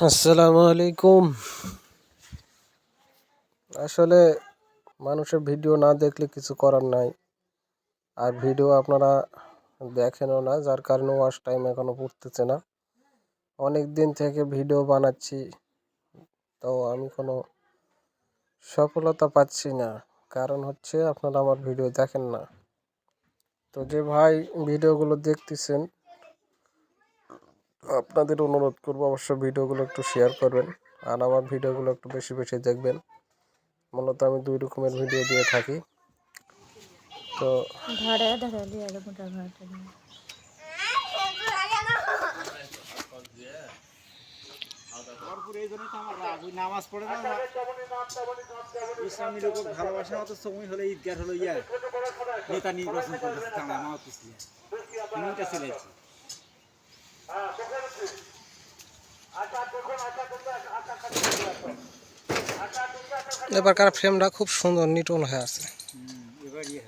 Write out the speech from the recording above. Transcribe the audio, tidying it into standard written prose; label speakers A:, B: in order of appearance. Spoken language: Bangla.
A: আসসালামু আলাইকুম। আসলে মানুষের ভিডিও না দেখলে কিছু করার নাই, আর ভিডিও আপনারা দেখেনও না, যার কারণে ওয়াচ টাইম এখনো পড়তেছে না। অনেক দিন থেকে ভিডিও বানাচ্ছি, তো আমি কোনো সফলতা পাচ্ছি না। কারণ হচ্ছে আপনারা আমার ভিডিও দেখেন না। তো যে ভাই ভিডিওগুলো দেখতেছেন, আপনাদের অনুরোধ করবো অবশ্য ভিডিওগুলো একটু শেয়ার করবেন, আর আমার ভিডিওগুলো একটু বেশি বেশি দেখবেন। মূলত আমি 2 রকমের ভিডিও দিয়ে থাকি। তো
B: নামাজ পড়ে না ইসলামী লোক ভালোবাসা অত সময় হলে ঈদগার হলো নেতা নির্বাচন করতেছে আমার পিছিয়ে এমনটা চলেছে।
A: এবারকার ফ্রেমটা খুব সুন্দর নিটন হয়ে আছে।
B: এবার ইয়ে